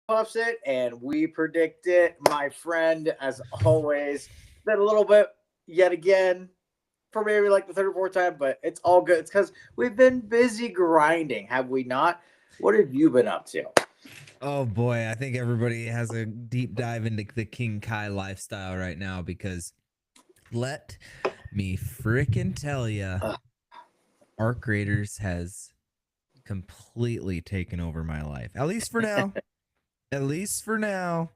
puffs it, and we predict it. My friend, as always, been a little bit yet again for maybe like the third or fourth time, but it's all good. It's because we've been busy grinding, have we not? What have you been up to? Oh boy, I think everybody has a deep dive into the King Kai lifestyle right now because let me frickin' tell ya, Uh, Arc Raiders has completely taken over my life. At least for now. At least for now.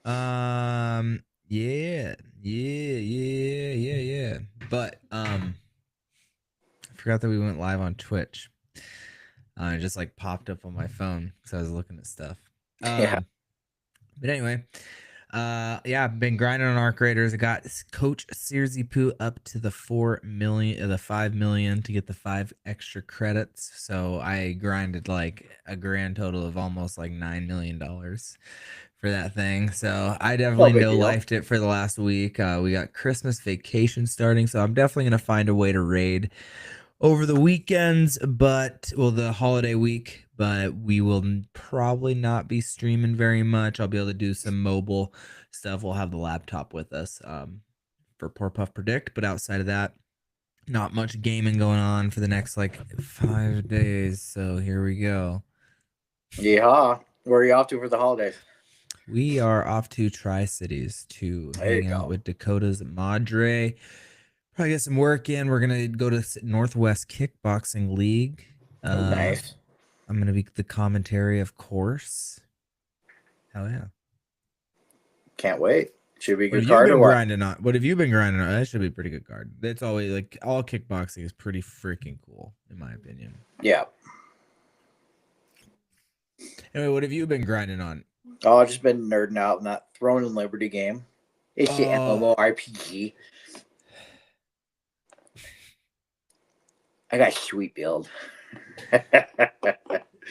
Yeah. But I forgot that we went live on Twitch. It just like popped up on my phone because I was looking at stuff. yeah. But anyway, yeah, I've been grinding on Arc Raiders. I got Coach Searsy Poo up to the 4 million, the 5 million to get the 5 extra credits. So I grinded like a grand total of almost like $9 million for that thing. So I No definitely big no deal. lifed it for the last week. We got Christmas vacation starting, so I'm definitely gonna find a way to raid over the weekends, but well, the holiday week, but we will probably not be streaming very much. I'll be able to do some mobile stuff. We'll have the laptop with us for Poor Puff Predict, but outside of that, not much gaming going on for the next like 5 days. So here we go. Yeehaw. Where are you off to for the holidays? We are off to Tri Cities to There you hang out go. with Dakota's Madre. Probably get some work in. We're gonna go to Northwest Kickboxing League. Oh, Uh, nice. I'm gonna be the commentary, of course. Hell yeah! Can't wait. Should be a What good have you card or been what? grinding on? What have you been grinding on? That should be a pretty good card. It's always like all kickboxing is pretty freaking cool, in my opinion. Yeah. Anyway, what have you been grinding on? Oh, I've just been nerding out in that Throne and Liberty game. It's the Oh, MMORPG. I got a sweet build.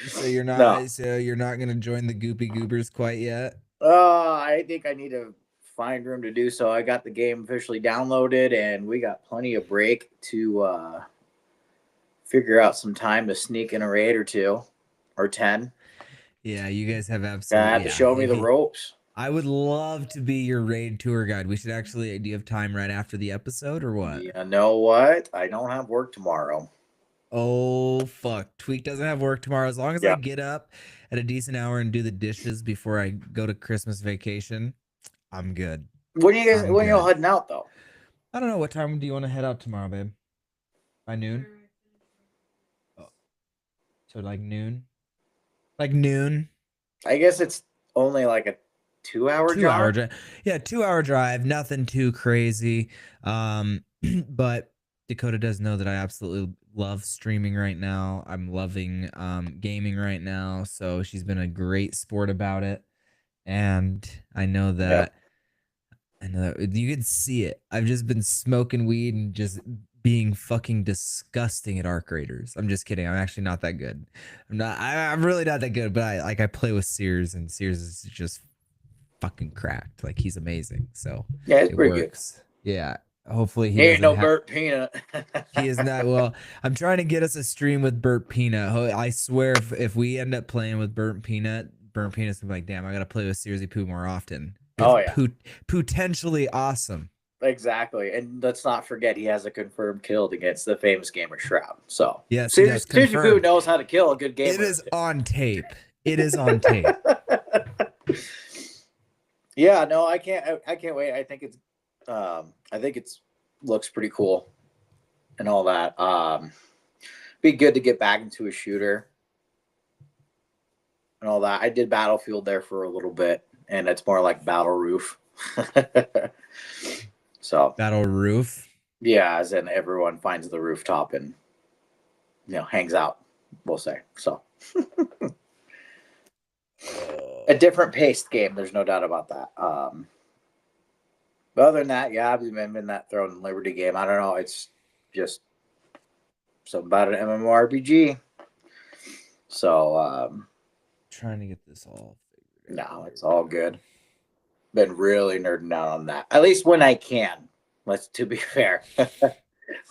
so you're No. not gonna join the Goopy Goobers quite yet? I think I need to find room to do so. I got the game officially downloaded, and we got plenty of break to figure out some time to sneak in a raid or two or 10. Yeah, you guys have Gonna absolutely have to yeah. show me the ropes. I would love to be your raid tour guide. We should actually. Do you have time right after the episode or what? You know what? I don't have work tomorrow. Oh fuck. Tweek doesn't have work tomorrow. As long as I Yeah. get up at a decent hour and do the dishes before I go to Christmas vacation, I'm good. I'm When you all good. heading out though? I don't know what time do you want to head out tomorrow, babe? By noon? Oh, so like noon? Like noon? I guess it's only like a 2 hour 2 hour drive. drive. Yeah, 2 hour drive. Nothing too crazy. But Dakota does know that I absolutely love streaming right now. I'm loving gaming right now. So she's been a great sport about it. And Yeah. I know that you can see it. I've just been smoking weed and just being fucking disgusting at Arc Raiders. I'm just kidding. I'm actually not that good. I'm really not that good, but I play with Sears and Sears is just fucking cracked. Like he's amazing. So Yeah, it's it pretty good. works. Yeah. Hopefully he He ain't doesn't no have Burt Peanut. he is not well. I'm trying to get us a stream with Burt Peanut. I swear if we end up playing with Burnt Peanut's gonna be like, damn, I gotta play with Searsy Poo more often. It's Oh yeah, potentially awesome. exactly. And let's not forget he has a confirmed kill against the famous gamer Shroud. So Yes, he does Suzy Poo confirmed. knows how to kill a good It gamer. is on tape. It is on tape. Yeah, no, I can't wait. I think it's looks pretty cool and all that. Be good to get back into a shooter and all that. I did Battlefield there for a little bit, and it's more like Battle Roof. So Battle Roof. yeah, as in everyone finds the rooftop and hangs out. We'll say so. A different paced game. There's no doubt about that. But other than that, yeah, I've been in that Throne and Liberty game. I don't know. It's just something about an MMORPG. So Trying to get this all figured out no, it's here. all good. Been really nerding out on that. At least when I can. Let's to be fair.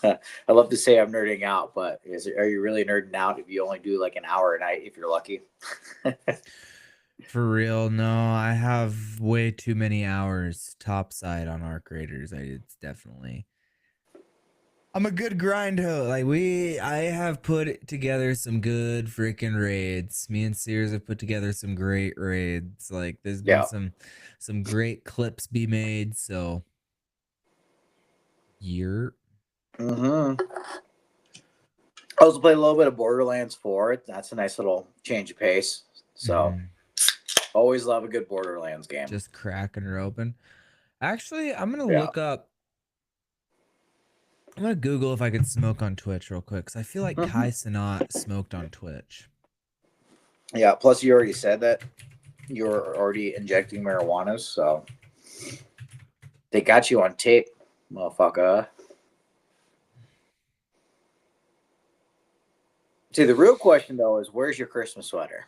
I love to say I'm nerding out, but are you really nerding out if you only do like an hour a night if you're lucky? For real, no, I have way too many hours topside on Arc Raiders. It's definitely. I'm a good grind hoe. I have put together some good freaking raids. Me and Sears have put together some great raids. Like there's been Yeah. some great clips be made. So, year. Mm-hmm. I also played a little bit of Borderlands 4. That's a nice little change of pace. So always love a good Borderlands game. Just cracking her open. Actually, I'm gonna Yeah. look up. I'm gonna Google if I could smoke on Twitch real quick because I feel like Kai Cenat smoked on Twitch. Yeah. Plus, you already said that you're already injecting marijuana, so they got you on tape, motherfucker. See, the real question though is, where's your Christmas sweater?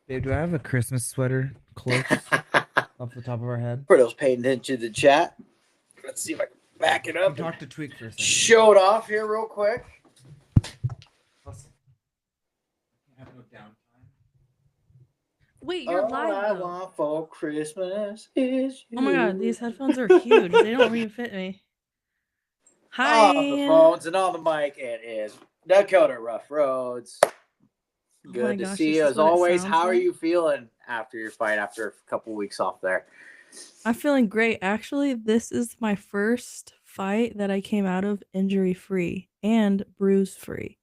Babe, do I have a Christmas sweater close off the top of our head? For those paying attention to the chat, let's see if I can back it up. Talk to Tweek for a second. Show it off here real quick. Have no downtime. Wait, you're All live I though. want for Christmas is you. Oh my god, these headphones are huge. They don't even fit me. Hi. On the phones and on the mic, it is Dakota Rough Roads. Good my to gosh, see this you is as what it always. sounds How are like? you feeling after your fight, after a couple weeks off there? I'm feeling great. Actually, this is my first fight that I came out of injury free and bruise free.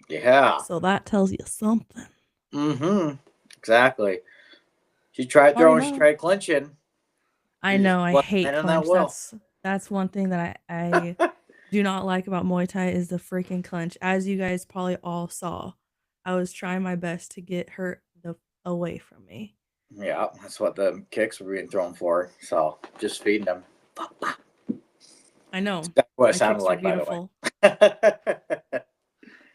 Yeah. So that tells you something. Mm-hmm. Exactly. She tried throwing, she tried clinching. I know, I hate clinch. That's one thing that I do not like about Muay Thai is the freaking clinch. As you guys probably all saw, I was trying my best to get her away from me. Yeah, that's what the kicks were being thrown for. So just feeding them. I know. That's what it sounded like, by the way.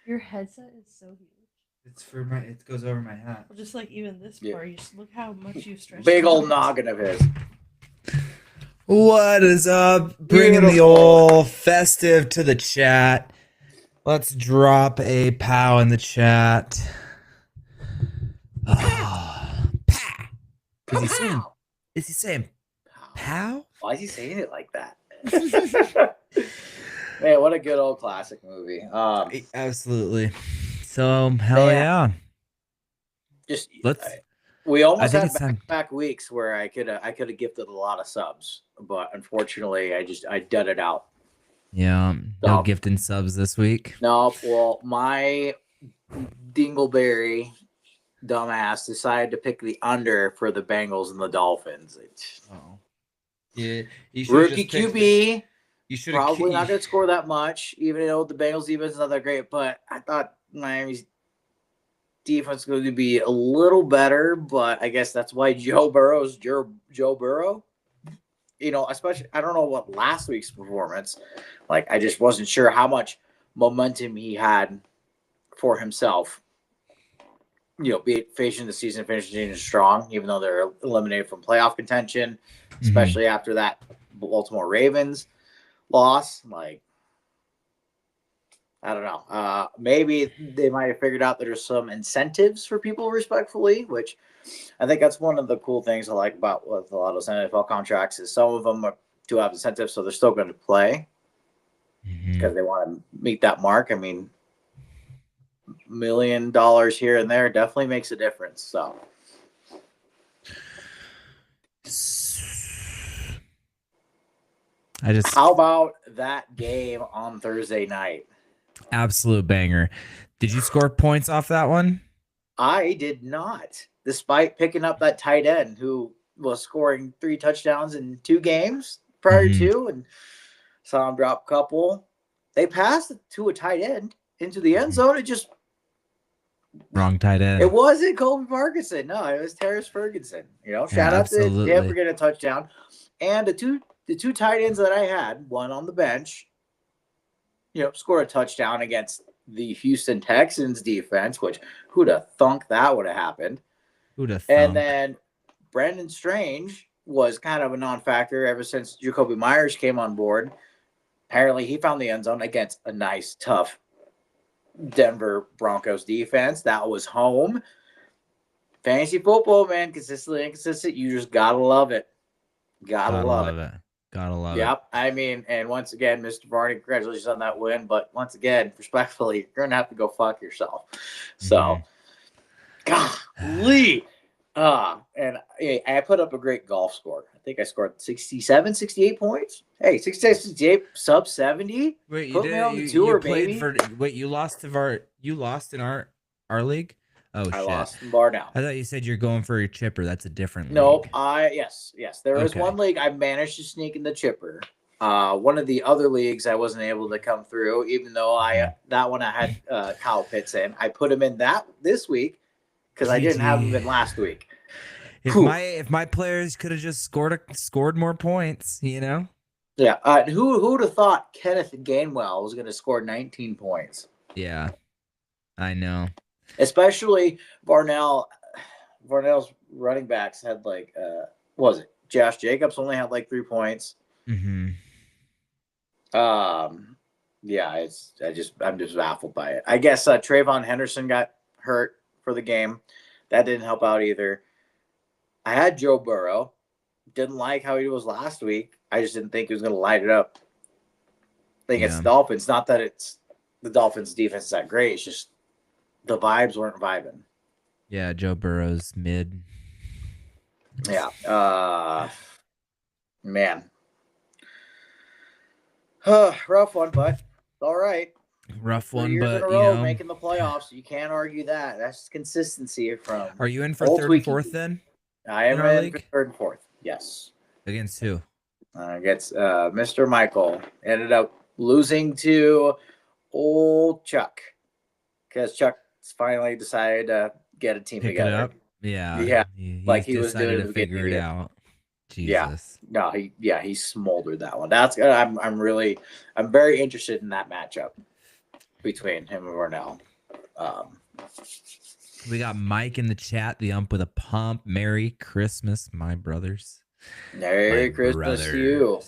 Your headset is so huge. It's for my. It goes over my hat. Well, just like even this part, you just look how much you stretched. Big old noggin of his. What is up? Bringing the old festive to the chat. Let's drop a pow in the chat. Oh, pow. Is he saying pow? Why is he saying it like that? Man, what a good old classic movie. Absolutely. So hell yeah. Just let's. We almost had back-to-back weeks where I could have gifted a lot of subs, but unfortunately, I did it out. Yeah, no gifting subs this week. No, well, my dingleberry dumbass decided to pick the under for the Bengals and the Dolphins. Yeah, rookie QB. You should probably not going to score that much, even though the Bengals defense is not that great. But I thought Miami's defense is going to be a little better. But I guess that's why Joe Burrow's Joe Burrow. You know, especially I don't know what last week's performance. Like I just wasn't sure how much momentum he had for himself. You know, be it finishing the season strong, even though they're eliminated from playoff contention, especially after that Baltimore Ravens loss. Like, I don't know. Maybe they might have figured out that there's some incentives for people respectfully, which I think that's one of the cool things I like about with a lot of those NFL contracts is some of them do have incentives, so they're still going to play because they want to meet that mark. I mean, $1 million here and there definitely makes a difference. So, how about that game on Thursday night? Absolute banger. Did you score points off that one? I did not, despite picking up that tight end who was scoring 3 touchdowns in 2 games prior to, and saw him drop a couple. They passed to a tight end into the end zone. It just wrong tight end. It wasn't Colby Parkinson. No, it was Terrence Ferguson. You know, shout out to him for getting a touchdown. And the two tight ends that I had, one on the bench, you know, scored a touchdown against the Houston Texans defense, which who'd have thunk that would have happened. And then Brandon Strange was kind of a non-factor ever since Jacoby Myers came on board. Apparently he found the end zone against a nice, tough Denver Broncos defense. That was home. Fantasy football, man, consistently inconsistent. You just gotta love it. Gotta love it. Gotta love it. Yep. I mean, and once again, Mr. Varney, congratulations on that win. But once again, respectfully, you're gonna have to go fuck yourself. So, golly. And I put up a great golf score. I think I scored 67, 68 points. Hey, 67, 68, sub 70. Wait, Put me on the tour, baby. You lost in our league? Oh, shit. I lost in Barnell. I thought you said you're going for your chipper. That's a different nope. league. Yes. There is one league I managed to sneak in the chipper. One of the other leagues I wasn't able to come through, even though that one I had Kyle Pitts in. I put him in this week because I didn't have him in last week. If my players could have just scored more points, you know? Yeah. Who would have thought Kenneth Gainwell was going to score 19 points? Yeah, I know. Especially Barnell's running backs had like what was it? Josh Jacobs only had like 3 points. Mm-hmm. Yeah, I'm just baffled by it. I guess Trayvon Henderson got hurt for the game. That didn't help out either. I had Joe Burrow. Didn't like how he was last week. I just didn't think he was going to light it up. I think it's the Dolphins. Not that it's the Dolphins' defense is that great. It's just the vibes weren't vibing. Yeah, Joe Burrow's mid. Yeah. Man. Rough one, but all right. Rough one, 3 years but in a row, making the playoffs. You can't argue that. That's consistency from. Are you in for third and fourth then? I am in for third and fourth. Yes. Against who? Against Mr. Michael. Ended up losing to old Chuck because Chuck finally decided to get a team together. It up? Yeah. Yeah. Like he was doing to figure it out. Jesus. Yeah. No, he smoldered that one. That's good. I'm very interested in that matchup between him and Vernell. We got Mike in the chat, the ump with a pump. Merry Christmas, my brothers. Merry Christmas to you.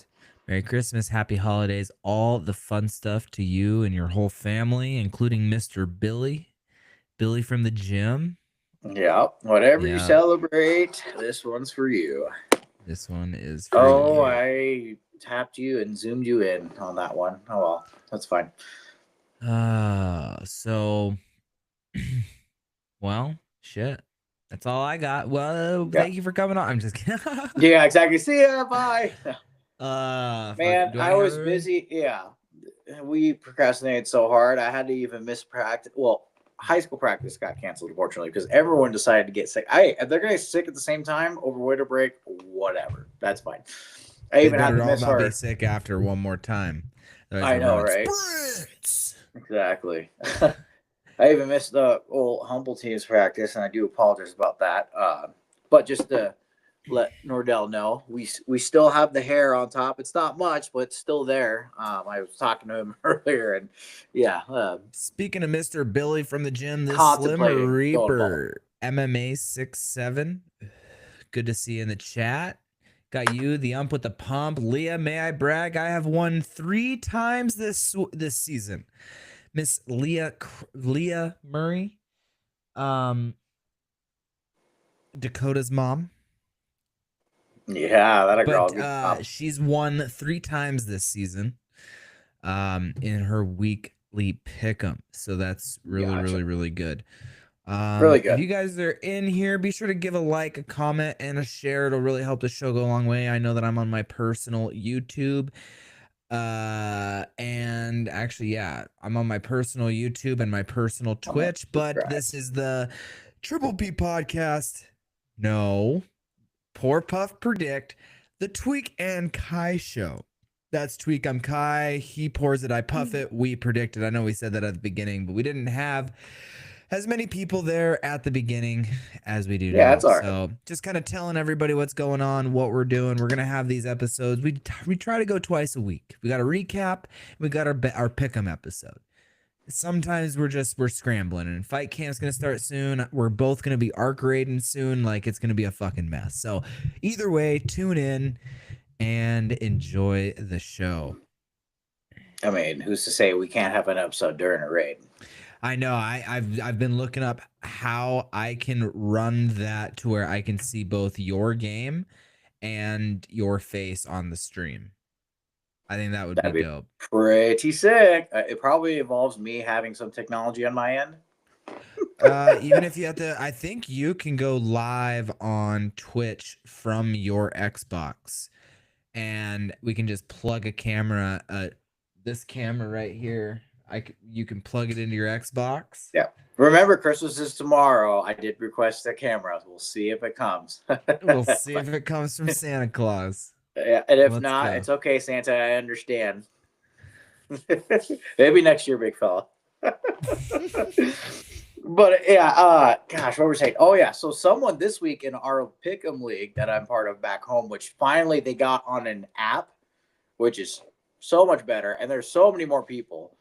Merry Christmas, happy holidays, all the fun stuff to you and your whole family, including Mr. Billy from the gym. Yeah, whatever you celebrate, this one's for you. This one is for you. I tapped you and zoomed you in on that one. Oh, well, that's fine. So, well, shit. That's all I got. Well, thank you for coming on. I'm just kidding. Yeah, exactly. See ya. Bye. Man, I was busy. Yeah. We procrastinated so hard. I had to even miss practice. Well, high school practice got canceled, unfortunately, because everyone decided to get sick. If they're going to get sick at the same time over winter break, whatever. That's fine. I even had to miss her. Be sick after one more time. I know, right? Sprints! Exactly. I even missed the old Humble team's practice, and I do apologize about that. But just to let Nordell know, we still have the hair on top. It's not much, but it's still there. I was talking to him earlier, and speaking of Mr. Billy from the gym, this Slim Reaper MMA 6'7". Good to see you in the chat. Got you, the ump with the pump. Leah, may I brag? I have won 3 times this season. Miss Leah Murray, Dakota's mom. Yeah, that girl. She's won 3 times this season, in her weekly pick'em. So that's really good. Really good. If you guys are in here, be sure to give a like, a comment, and a share. It'll really help the show go a long way. I know that I'm on my personal YouTube. And actually, I'm on my personal YouTube and my personal Twitch, but this is the Triple P podcast. No, Pour Puff Predict, the Tweek and Kai show. That's Tweek, I'm Kai. He pours it, I puff it. We predict it. I know we said that at the beginning, but we didn't have as many people there at the beginning as we do now. That's all right. So just kind of telling everybody what's going on, what we're doing. We're going to have these episodes. We try to go twice a week. We got a recap. We got our pick'em episode. Sometimes we're scrambling, and fight camp's going to start soon. We're both going to be arc raiding soon. Like, it's going to be a fucking mess. So either way, tune in and enjoy the show. I mean, who's to say we can't have an episode during a raid? I know. I've been looking up how I can run that to where I can see both your game and your face on the stream. I think that would be That'd be dope. pretty sick. It probably involves me having some technology on my end. Even if you have to, I think you can go live on Twitch from your Xbox, and we can just plug a camera. This camera right here, you can plug it into your Xbox. Yeah. Remember, Christmas is tomorrow. I did request a camera. We'll see if it comes. We'll see if it comes from Santa Claus. Yeah, and if Let's not, go. it's okay, Santa. I understand. Maybe next year, big fella. But yeah, gosh, what were we saying? Oh yeah, so someone this week in our Pick'em League that I'm part of back home, which finally they got on an app, which is so much better, and there's so many more people,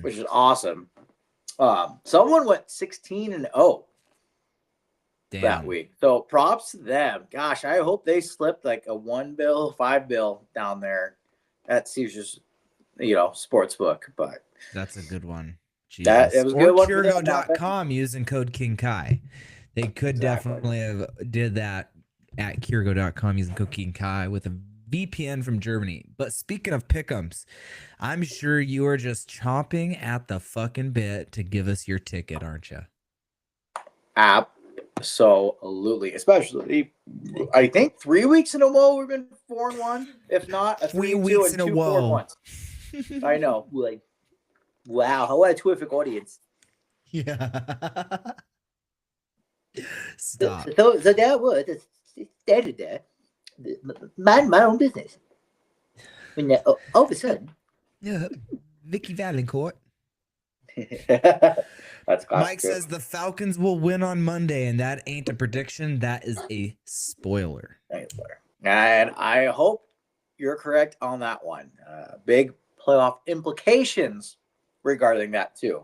which is awesome. Someone went 16-0 that week, so props to them. Gosh, I hope they slipped like a 1 bill, 5 bill down there at Caesar's, sportsbook. But that's a good one. Jesus. That it was a good one. Kirgo.com using code King Kai. They could definitely have did that at Kirgo.com using code King Kai with a VPN from Germany. But speaking of pick'ems, I'm sure you are just chomping at the fucking bit to give us your ticket, aren't you? Absolutely. Especially, I think 3 weeks in a row we've been 4-1. If not, 3 weeks in a row. I know. Like, wow, what a terrific audience. Yeah. Stop. So that was started there. Mind my own business. And all of a sudden. Yeah. Vicky Valancourt. That's Mike says the Falcons will win on Monday, and that ain't a prediction. That is a spoiler. And I hope you're correct on that one. Big playoff implications regarding that too.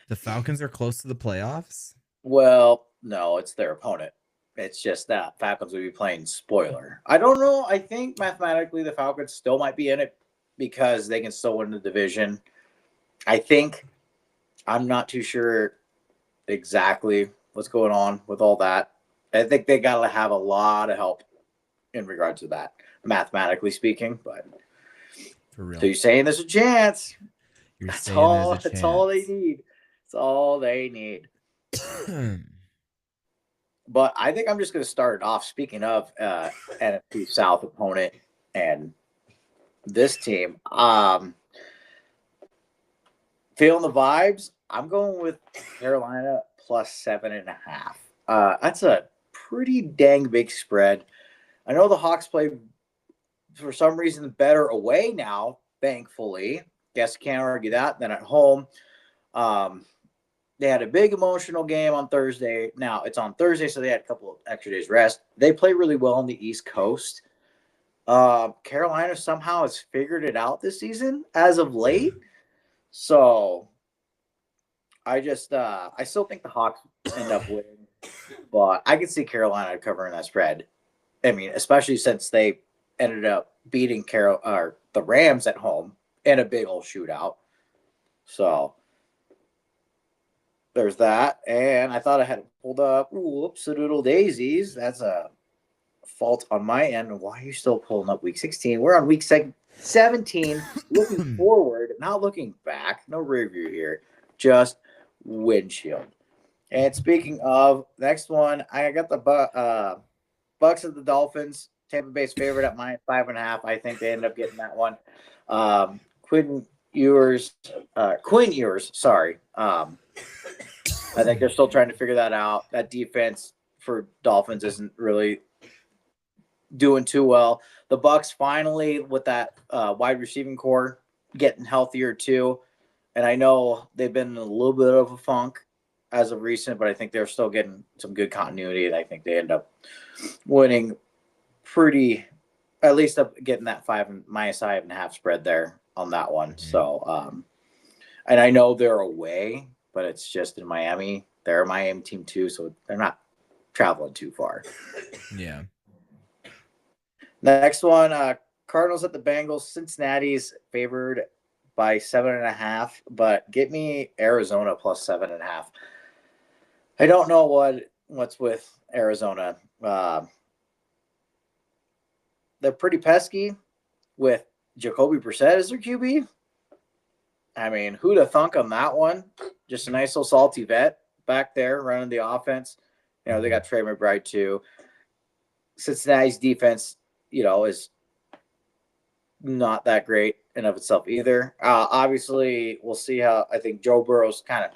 The Falcons are close to the playoffs? Well, no, it's their opponent. It's just that Falcons will be playing spoiler. I don't know. I think mathematically the Falcons still might be in it because they can still win the division. I'm not too sure exactly what's going on with all that. I think they got to have a lot of help in regard to that, mathematically speaking. But for real. So you're saying there's a chance. That's all they need. It's all they need. But I think I'm just going to start it off. Speaking of NFC South opponent and this team, feeling the vibes, I'm going with Carolina plus 7.5. That's a pretty dang big spread. I know the Hawks play for some reason better away now, thankfully. Guess can't argue that. Then at home, they had a big emotional game on Thursday. Now it's on Thursday, so they had a couple of extra days rest. They play really well on the East Coast. Carolina somehow has figured it out this season as of late. So I still think the Hawks end up winning, but I can see Carolina covering that spread. I mean, especially since they ended up beating the Rams at home in a big old shootout. So there's that. And I thought I had it pulled up. Whoops, a doodle daisies. That's a fault on my end. Why are you still pulling up week 16? We're on week 17, looking forward, not looking back. No review here, just windshield. And speaking of next one, I got the Bucks of the Dolphins. Tampa Bay's favorite at -5.5. I think they end up getting that one. Quinn Ewers. Sorry. I think they're still trying to figure that out. That defense for Dolphins isn't really doing too well. The Bucks finally with that wide receiving core getting healthier too. And I know they've been in a little bit of a funk as of recent, but I think they're still getting some good continuity. And I think they end up winning at least up getting that -5.5 spread there on that one. So, and I know they're away, but it's just in Miami. They're a Miami team too, so they're not traveling too far. Yeah. Next one, Cardinals at the Bengals. Cincinnati's favored by 7.5, but get me Arizona plus 7.5. I don't know what's with Arizona. They're pretty pesky with Jacoby Brissett as their QB. I mean, who'd have thunk on that one? Just a nice little salty vet back there running the offense. You know, they got Trey McBride too. Cincinnati's defense, you know, is not that great in of itself either. Obviously, we'll see how I think Joe Burrow's kind of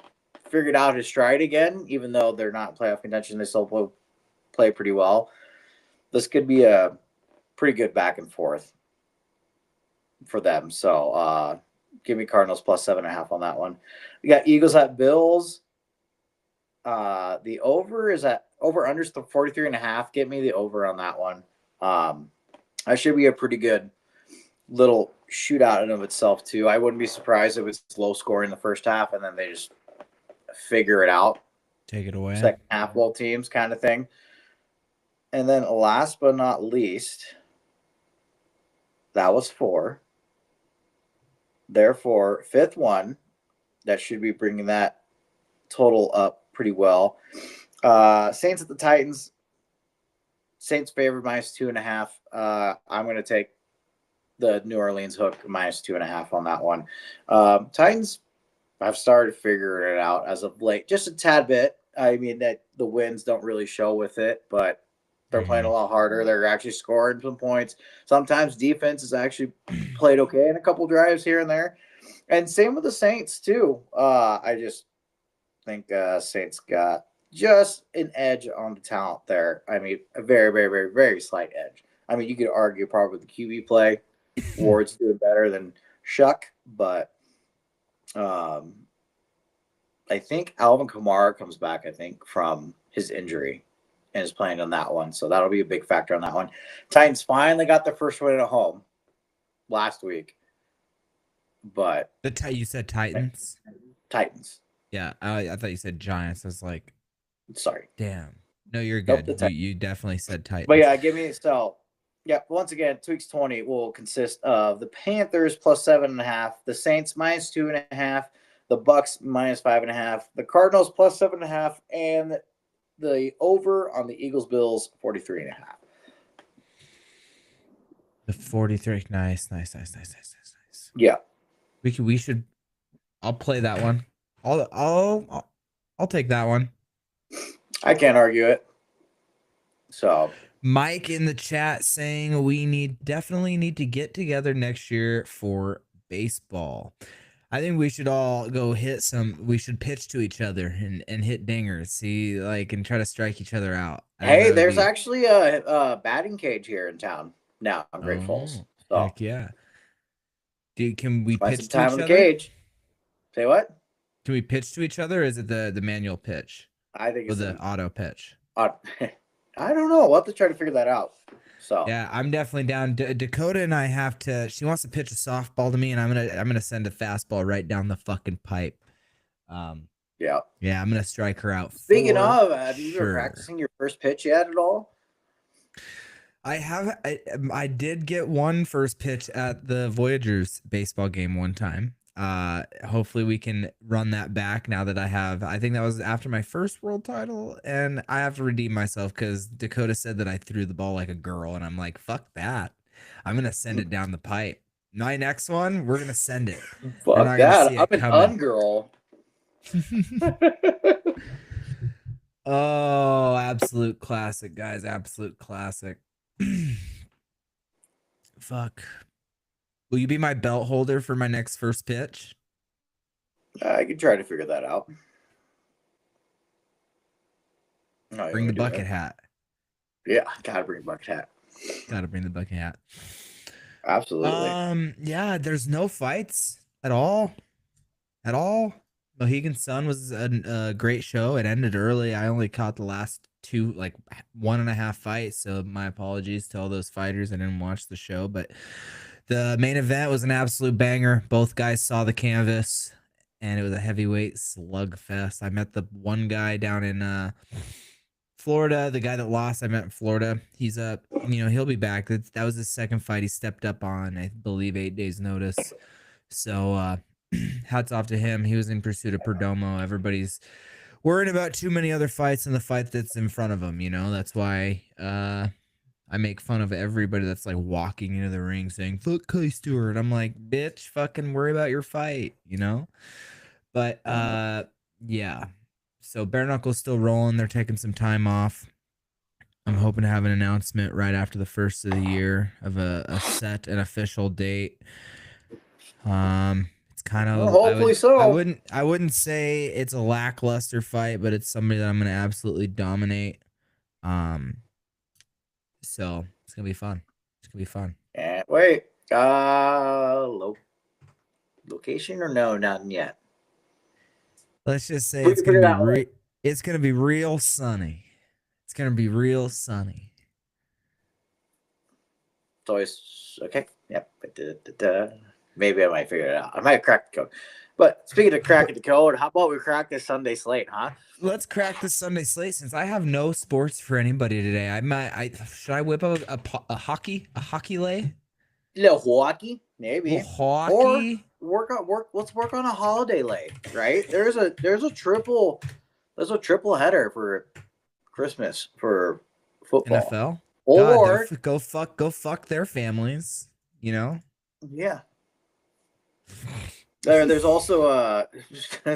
figured out his stride again, even though they're not in playoff contention. They still play pretty well. This could be a pretty good back and forth for them. So give me Cardinals plus 7.5 on that one. We got Eagles at Bills. The over is at under 43.5. Get me the over on that one. That should be a pretty good little shootout in of itself too. I wouldn't be surprised if it's low scoring the first half and then they just figure it out. Take it away. Second half, both teams kind of thing. And then last but not least, that was 4. Therefore, fifth one, that should be bringing that total up pretty well. Saints at the Titans. Saints favored minus 2.5. I'm going to take the New Orleans hook minus 2.5 on that one. Titans, I've started figuring it out as of late, just a tad bit. I mean, that the wins don't really show with it, but they're playing a lot harder. They're actually scoring some points. Sometimes defense has actually played okay in a couple drives here and there. And same with the Saints, too. I just think Saints got just an edge on the talent there. I mean, a very, very, very, very slight edge. I mean, you could argue probably with the QB play, Ward's doing better than Shuck, but I think Alvin Kamara comes back, from his injury and is playing on that one. So that'll be a big factor on that one. Titans finally got their first win at home last week. But you said Titans? Titans. Yeah, I thought you said Giants. I was like, sorry. Damn. No, you're good. Nope, you definitely said Titans. But yeah, once again, Tweek's 20 will consist of the Panthers plus 7.5, the Saints minus 2.5, the Bucks minus 5.5, the Cardinals plus 7.5, and the over on the Eagles Bills 43.5. The 43. Nice. Yeah. We should. I'll play that one. I'll take that one. I can't argue it. So Mike in the chat saying we definitely need to get together next year for baseball. I think we should all go we should pitch to each other and hit dingers, see, and try to strike each other out. Hey, there's actually a batting cage here in town now on Great Falls. So. Heck yeah. Can we pitch to time each in the other? Cage. Say what? Can we pitch to each other, or is it the manual pitch? I think it's the auto pitch. I don't know. We'll have to try to figure that out. So yeah, I'm definitely down. Dakota and I have to. She wants to pitch a softball to me, and I'm gonna send a fastball right down the fucking pipe. Yeah, I'm gonna strike her out. Speaking of, have you been practicing your first pitch yet at all? I have. I did get one first pitch at the Voyagers baseball game one time. Hopefully we can run that back now that I think that was after my first world title, and I have to redeem myself because Dakota said that I threw the ball like a girl, and I'm like, fuck that. I'm going to send it down the pipe. My next one, we're going to send it. Fuck that. I'm an ungirl. Oh, absolute classic, guys. Absolute classic. Fuck. Will you be my belt holder for my next first pitch? I can try to figure that out. Bring the bucket hat. Yeah, gotta bring a bucket hat. Gotta bring the bucket hat. Absolutely. Yeah, there's no fights at all. Mohegan Sun was a great show. It ended early. I only caught the last 2, 1.5 fights. So my apologies to all those fighters. I didn't watch the show, but the main event was an absolute banger. Both guys saw the canvas, and it was a heavyweight slugfest. I met the one guy down in Florida. The guy that lost, I met in Florida. He's he'll be back. That was his second fight. He stepped up on, I believe, 8 days notice. So hats off to him. He was in pursuit of Perdomo. Everybody's worrying about too many other fights than the fight that's in front of him. That's why I make fun of everybody that's like walking into the ring saying "fuck Clay Stewart." I'm like, bitch, fucking worry about your fight. But yeah. So Bare Knuckle's still rolling. They're taking some time off. I'm hoping to have an announcement right after the first of the year of a set and official date. It's kind of hopefully I wouldn't say it's a lackluster fight, but it's somebody that I'm gonna absolutely dominate. So it's gonna be fun. It's gonna be fun. Wait, location or no, not yet. Let's just say it's gonna be real sunny. It's gonna be real sunny. It's always okay. Yep. Maybe I might figure it out. I might crack the code. But speaking of cracking the code, how about we crack this Sunday slate, huh? Let's crack this Sunday slate since I have no sports for anybody today. Should I whip up a hockey lay? Little hockey, maybe. Hockey. Or let's work on a holiday lay, right? There's a triple header for Christmas for football. NFL. Or God, go fuck their families, Yeah. There's also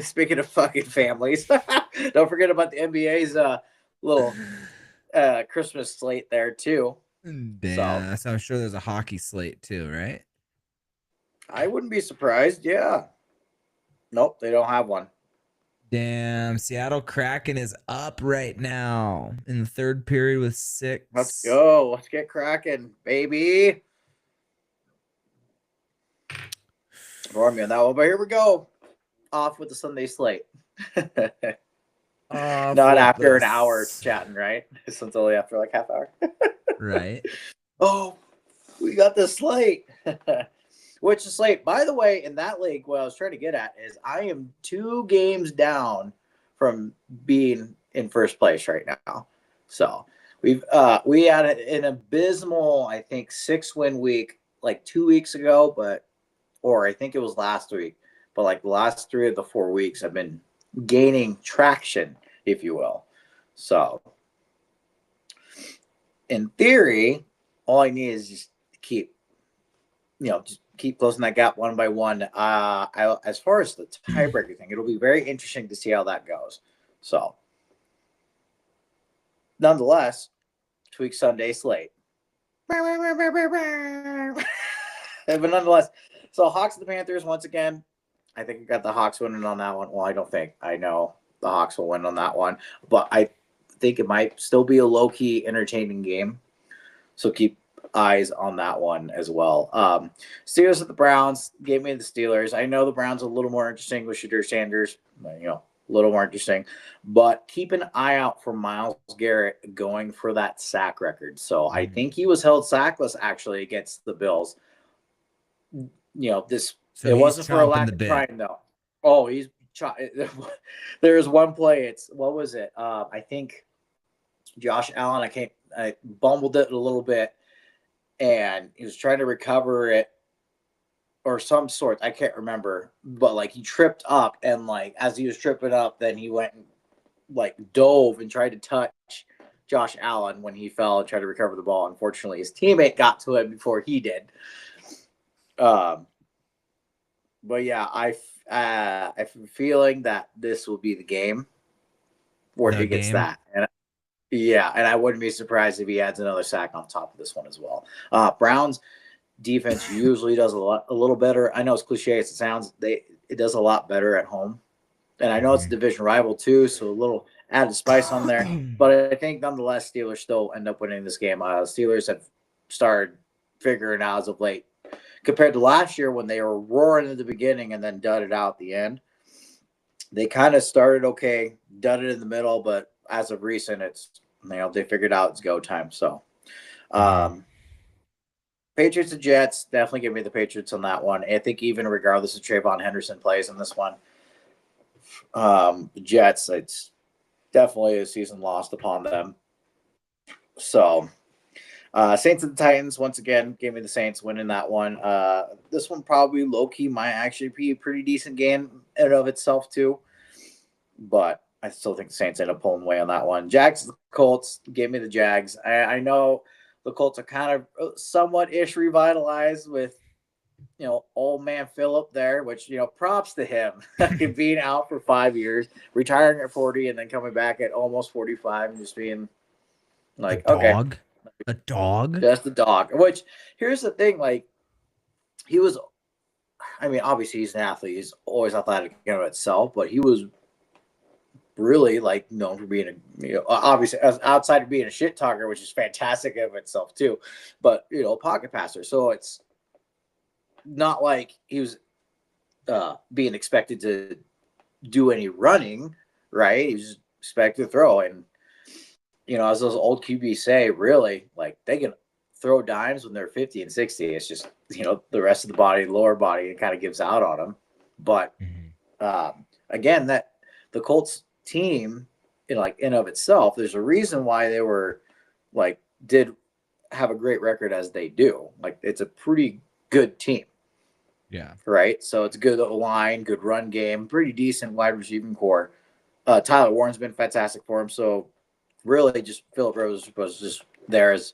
speaking of fucking families, don't forget about the NBA's little Christmas slate there too. Yeah, so I'm sure there's a hockey slate too, right? I wouldn't be surprised. Yeah. Nope, they don't have one. Damn, Seattle Kraken is up right now in the third period with 6. Let's go. Let's get cracking, baby. Ignore me on that one, but here we go. Off with the Sunday slate. Not after an hour chatting, right? Since only after like half hour. Right. Oh, we got the slate. Which is slate, by the way, in that league, what I was trying to get at is I am 2 games down from being in first place right now. So we had an abysmal, I think, 6-win week like 2 weeks ago, or I think it was last week. But like the last 3 of the 4 weeks, I've been gaining traction, if you will. So in theory, all I need is just keep closing that gap one by one. As far as the tiebreaker thing, it'll be very interesting to see how that goes. So, nonetheless, Tweek Sunday slate. But nonetheless, so Hawks and the Panthers once again. I think I got the Hawks winning on that one. Well, I don't think. I know the Hawks will win on that one, but I think it might still be a low-key entertaining game. So keep eyes on that one as well. Steelers at the Browns. Gave me the Steelers. I know the Browns are a little more interesting with Shadur Sanders, a little more interesting, but keep an eye out for Myles Garrett going for that sack record. So I think he was held sackless actually against the Bills. So it wasn't for a lack of trying though. Oh, he's there was one play. What was it? I think Josh Allen. I bumbled it a little bit. And he was trying to recover it or some sort. I can't remember. But, like, he tripped up. And, like, as he was tripping up, then he went and, like, dove and tried to touch Josh Allen when he fell and tried to recover the ball. Unfortunately, his teammate got to him before he did. But, yeah, I'm feeling that this will be the game where he gets that. And I wouldn't be surprised if he adds another sack on top of this one as well. Browns defense usually does a little better. I know it's cliche as it sounds. It does a lot better at home. And I know it's a division rival too, so a little added spice on there. But I think nonetheless, Steelers still end up winning this game. Steelers have started figuring out as of late compared to last year when they were roaring at the beginning and then dudded out at the end. They kind of started okay, dudded in the middle, but as of recent, it's they figured out it's go time. So, Patriots and Jets, definitely give me the Patriots on that one. I think even regardless of Trayvon Henderson plays in this one, the Jets, it's definitely a season lost upon them. So, Saints and the Titans, once again, gave me the Saints winning that one. This one probably low-key might actually be a pretty decent game in and of itself, too. But I still think the Saints end up pulling away on that one. Jags, the Colts, gave me the Jags. I know the Colts are kind of somewhat-ish revitalized with, old man Phillip there, which, props to him. Being out for 5 years, retiring at 40, and then coming back at almost 45 and just being like, okay. A dog? Just a dog. Which, here's the thing, like, obviously he's an athlete. He's always athletic in and of itself, but he was really, like, known for being obviously, outside of being a shit talker, which is fantastic in and of itself, too, but, pocket passer. So it's not like he was being expected to do any running, right? He was expected to throw. And, as those old QBs say, really, like, they can throw dimes when they're 50 and 60. It's just, the rest of the body, lower body, it kind of gives out on them. But again, that the Colts team, in and of itself, there's a reason why they were did have a great record as they do. Like, it's a pretty good team. Yeah. Right. So it's a good line, good run game, pretty decent wide receiving core. Tyler Warren's been fantastic for him. So really, just Phillip Rivers was just there as,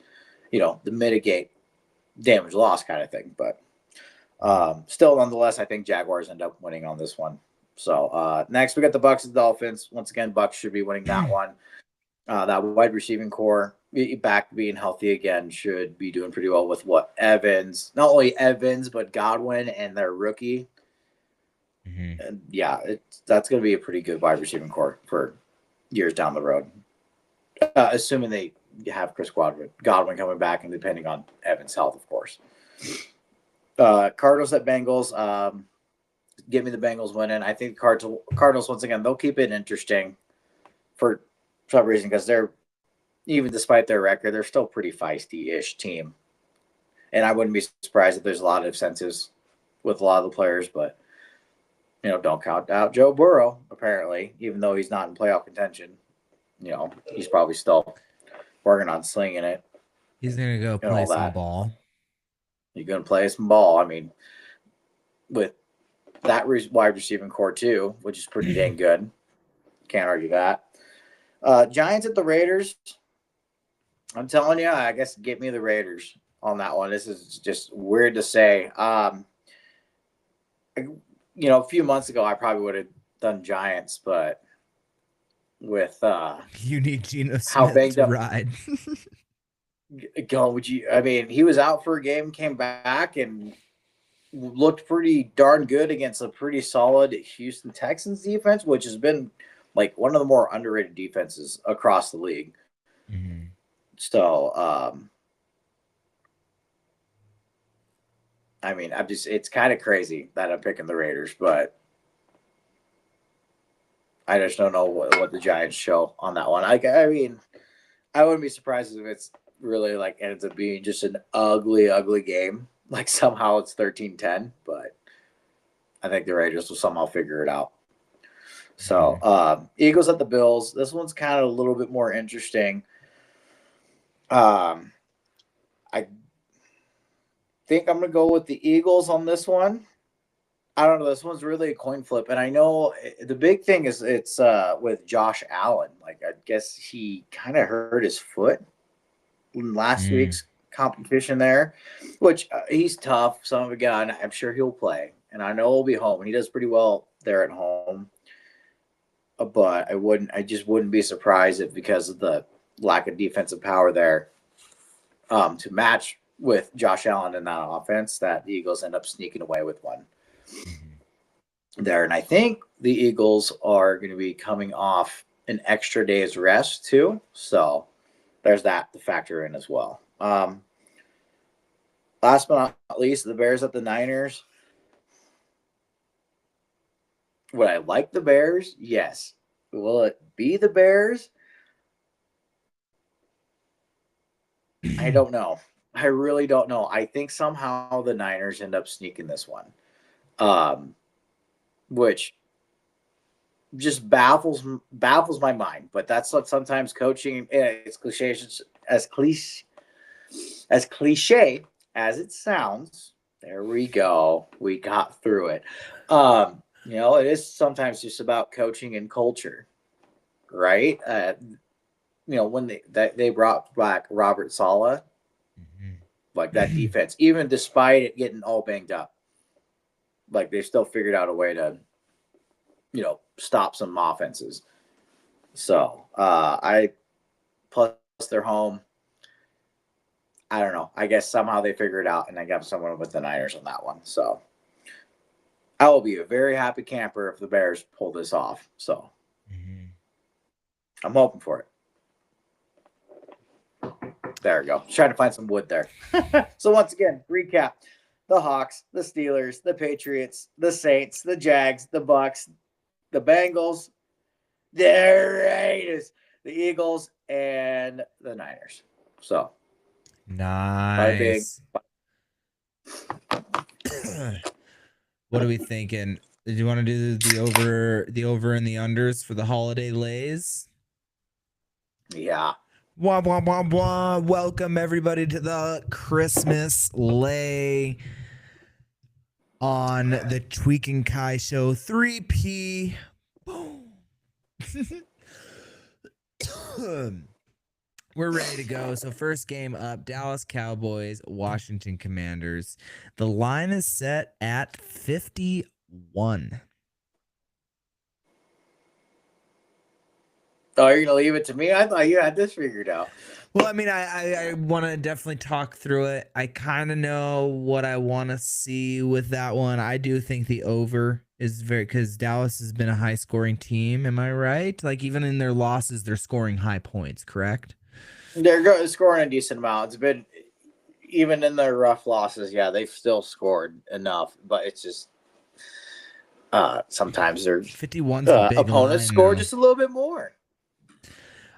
the mitigate damage loss kind of thing. But still, nonetheless, I think Jaguars end up winning on this one. So next we got the Bucs and Dolphins. Once again, Bucs should be winning that one. That wide receiving core back being healthy again should be doing pretty well with Evans, not only Evans, but Godwin and their rookie. And yeah, that's going to be a pretty good wide receiving core for years down the road. Assuming they have Chris Godwin coming back and depending on Evans' health, of course. Cardinals at Bengals. Give me the Bengals winning. I think Cardinals, once again, they'll keep it interesting for some reason because they're, even despite their record, they're still pretty feisty-ish team. And I wouldn't be surprised if there's a lot of incentives with a lot of the players, but, don't count out Joe Burrow, apparently, even though he's not in playoff contention. He's probably still working on slinging it. He's going to go play some ball. He's going to play some ball. I mean, with that wide receiving core, too, which is pretty dang good. Can't argue that. Giants at the Raiders. I'm telling you, I guess get me the Raiders on that one. This is just weird to say. A few months ago, I probably would have done Giants, but with you need Geno Smith how banged to up ride. He was out for a game, came back, and looked pretty darn good against a pretty solid Houston Texans defense, which has been one of the more underrated defenses across the league. So, it's kind of crazy that I'm picking the Raiders, but I just don't know what the Giants show on that one. I wouldn't be surprised if it's really ends up being just an ugly, ugly game. Somehow it's 13-10, but I think the Raiders will somehow figure it out. So, Eagles at the Bills. This one's kind of a little bit more interesting. I think I'm going to go with the Eagles on this one. I don't know. This one's really a coin flip. And I know the big thing is it's with Josh Allen. I guess he kind of hurt his foot in last week's competition there, which he's tough. Son of a gun. I'm sure he'll play. And I know he'll be home. He does pretty well there at home. But I just wouldn't be surprised if because of the lack of defensive power there to match with Josh Allen in that offense, that the Eagles end up sneaking away with one there. And I think the Eagles are going to be coming off an extra day's rest too. So there's that to factor in as well. Last but not least, the Bears at the Niners. Would I like the Bears? Yes. Will it be the Bears? I don't know. I really don't know. I think somehow the Niners end up sneaking this one, which just baffles my mind. But that's what sometimes coaching. It's cliche as cliche as it sounds, there we go. We got through it. It is sometimes just about coaching and culture, right? When they brought back Robert Saleh, like that defense, even despite it getting all banged up, like they still figured out a way to, stop some offenses. So plus they're home. I don't know. I guess somehow they figure it out, and I got someone with the Niners on that one. So I will be a very happy camper if the Bears pull this off. So I'm hoping for it. There we go. Just trying to find some wood there. So once again, recap: the Hawks, the Steelers, the Patriots, the Saints, the Jags, the Bucks, the Bengals, the Raiders, the Eagles, and the Niners. So nice. What are we thinking? Do you want to do the over and the unders for the holiday lays? Yeah. Wah, wah, wah, wah. Welcome everybody to the Christmas lay on the Tweek and Kai show 3P. Boom. We're ready to go. So first game up, Dallas Cowboys, Washington Commanders. The line is set at 51. Oh, you're going to leave it to me? I thought you had this figured out. Well, I mean, I want to definitely talk through it. I kind of know what I want to see with that one. I do think the over is because Dallas has been a high-scoring team. Am I right? Like, even in their losses, they're scoring high points, correct? They're scoring a decent amount. It's been, even in their rough losses, yeah, they've still scored enough. But it's just sometimes their 51's a big opponents line, score though. just a little bit more.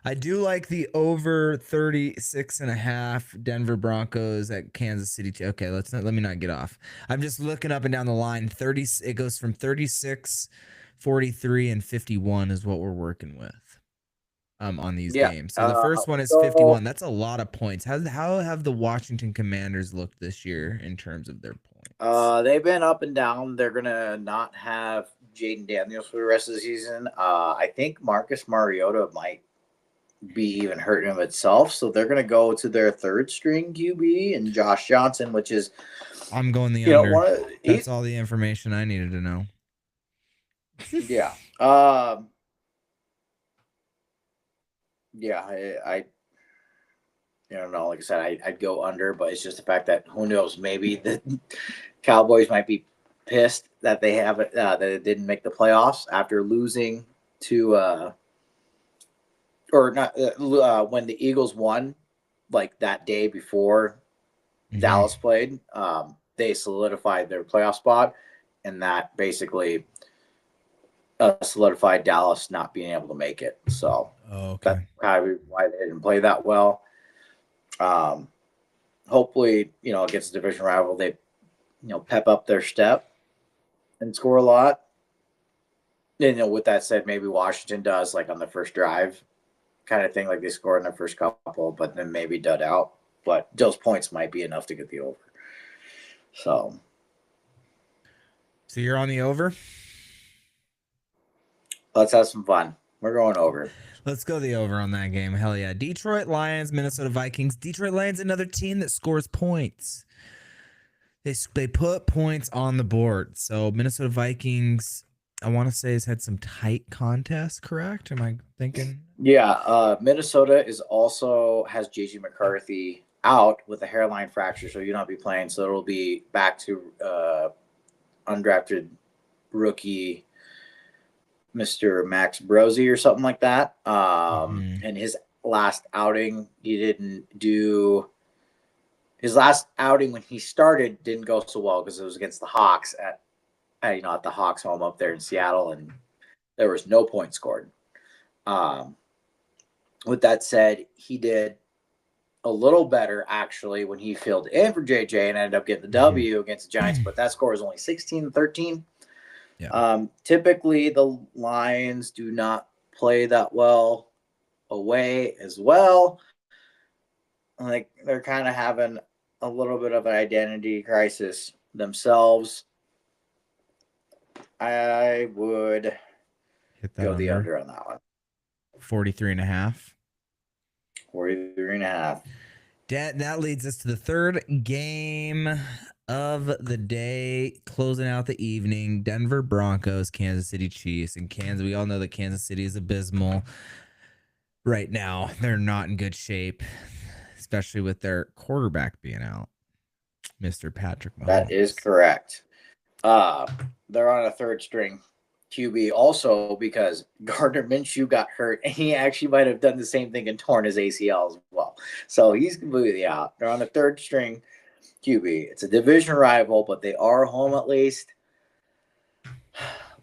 I do like the over 36.5 Denver Broncos at Kansas City. Okay, let me not get off. I'm just looking up and down the line. It goes from 36, 43, and 51 is what we're working with on these games. So the first one is 51. That's a lot of points. How have the Washington Commanders looked this year in terms of their points? They've been up and down. They're gonna not have Jaden Daniels for the rest of the season. I think Marcus Mariota might be even hurting him itself. So they're going to go to their third string QB and Josh Johnson, which is, I'm going the under. That's all the information I needed to know. Yeah. Yeah. I don't know. Like I said, I'd go under, but it's just the fact that who knows, maybe the Cowboys might be pissed that they haven't, that it didn't make the playoffs after losing to, or not when the Eagles won, like that day before Dallas played, they solidified their playoff spot, and that basically solidified Dallas not being able to make it. So that's probably why they didn't play that well. Hopefully, against a division rival, they, pep up their step and score a lot. And, with that said, maybe Washington does, like on the first drive kind of thing, like they scored in their first couple, but then maybe dud out. But those points might be enough to get the over. So you're on the over? Let's have some fun. We're going over. Let's go the over on that game. Hell yeah. Detroit Lions, Minnesota Vikings. Detroit Lions, another team that scores points. They put points on the board. So Minnesota Vikings, I want to say, has had some tight contests, correct? Am I thinking? Yeah. Minnesota has JJ McCarthy out with a hairline fracture, so you'll not be playing. So it'll be back to undrafted rookie Mr. Max Brosey or something like that. And his last outing, his last outing when he started didn't go so well because it was against the Hawks at the Hawks home up there in Seattle, and there was no points scored. With that said, he did a little better actually when he filled in for JJ and ended up getting the W against the Giants, but that score was only 16-13. Yeah. Typically the Lions do not play that well away as well. like they're kind of having a little bit of an identity crisis themselves. I would Hit that go the under on that one. 43.5. 43.5. That leads us to the third game of the day, closing out the evening. Denver Broncos, Kansas City Chiefs. And Kansas, we all know that Kansas City is abysmal right now. They're not in good shape, especially with their quarterback being out, Mr. Patrick Mahomes. That is correct. They're on a third string QB also because Gardner Minshew got hurt, and he actually might have done the same thing and torn his ACL as well. So he's completely out. They're on a third string QB. It's a division rival, but they are home at least.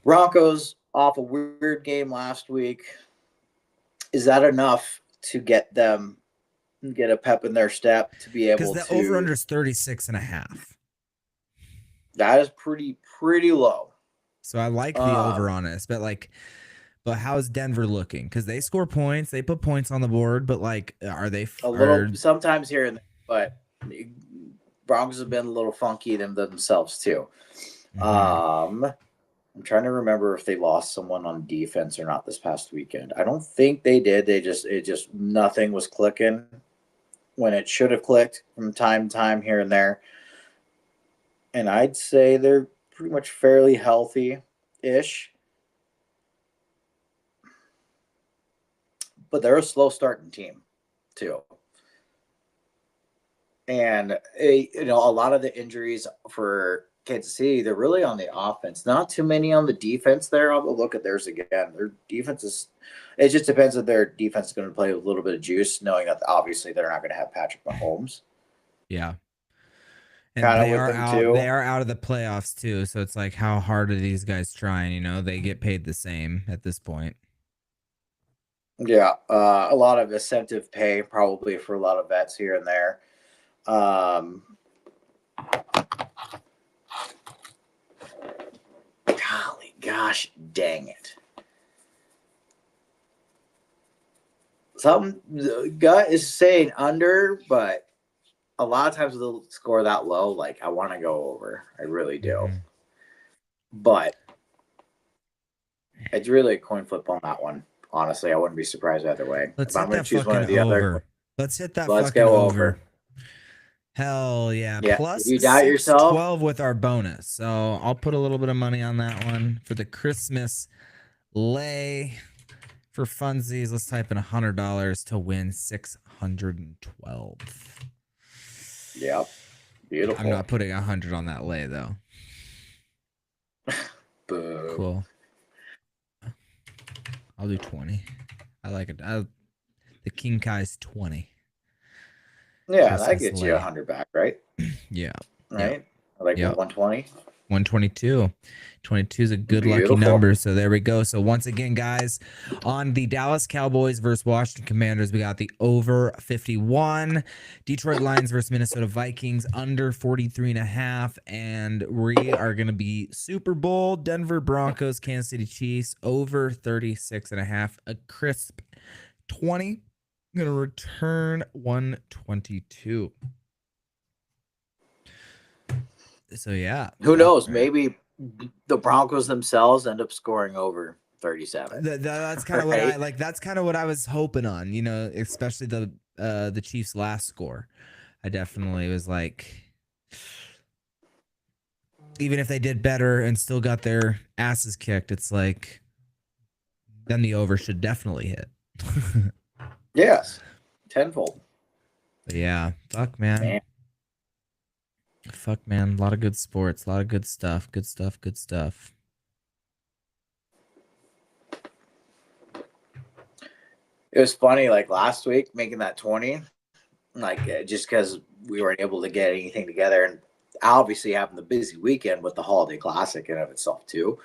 Broncos off a weird game last week. Is that enough to get them get a pep in their step to be able to? Because the over-under is 36.5. That is pretty low. So I like the over on it, but how's Denver looking? Because they score points, they put points on the board, but like, are they a little sometimes here and there? But Broncos have been a little funky themselves too. I'm trying to remember if they lost someone on defense or not this past weekend. I don't think they did. It just nothing was clicking when it should have clicked from time to time here and there. And I'd say they're pretty much fairly healthy-ish. But they're a slow starting team, too. And, a lot of the injuries for Kansas City, they're really on the offense. Not too many on the defense there. I'll look at theirs again. Their defense is – it just depends if their defense is going to play with a little bit of juice, knowing that obviously they're not going to have Patrick Mahomes. Yeah. And they are out of the playoffs too, so it's like, how hard are these guys trying? They get paid the same at this point. Yeah, a lot of incentive pay probably for a lot of vets here and there. Golly gosh dang it. The gut is saying under, but a lot of times they'll score that low. Like, I want to go over. I really do. Mm-hmm. But it's really a coin flip on that one. Honestly, I wouldn't be surprised either way. Let's hit that fucking over. Let's hit that fucking over. Hell yeah. Plus you doubt yourself? 12 with our bonus. So I'll put a little bit of money on that one for the Christmas lay. For funsies, let's type in $100 to win 612. Yep. Beautiful. I'm not putting 100 on that lay though. Boo. Cool. I'll do 20. I like it. The King Kai's 20. Yeah, Christmas that gets you 100 back, right? Yeah. Right? Yep. I like 120. 122. 22 is a good lucky number. So there we go. So once again, guys, on the Dallas Cowboys versus Washington Commanders, we got the over 51. Detroit Lions versus Minnesota Vikings under 43.5. And we are going to be Super Bowl, Denver Broncos, Kansas City Chiefs over 36.5. A crisp 20. I'm going to return 122. So yeah, who knows? Maybe the Broncos themselves end up scoring over 37. That's kind of what I like. That's kind of what I was hoping on. Especially the Chiefs' last score. I definitely was like, even if they did better and still got their asses kicked, it's like, then the over should definitely hit. Yes, tenfold. But yeah, fuck man. Fuck, man. A lot of good sports. A lot of good stuff. Good stuff. Good stuff. It was funny, like last week, making that 20, just because we weren't able to get anything together. And obviously having the busy weekend with the Holiday Classic in of itself, too.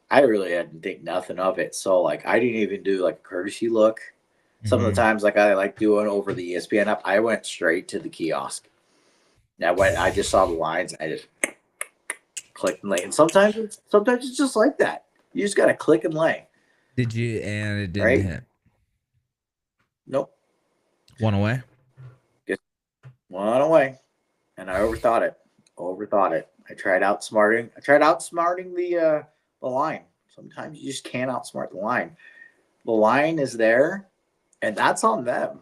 I really didn't think nothing of it. So, I didn't even do, a courtesy look. Some of the times, I like doing over the ESPN app, I went straight to the kiosk. I just saw the lines. I just clicked and lay. And sometimes it's just like that. You just gotta click and lay. Did you? And it didn't hit. Nope. One away. One away, and I overthought it. I tried outsmarting. The line. Sometimes you just can't outsmart the line. The line is there, and that's on them.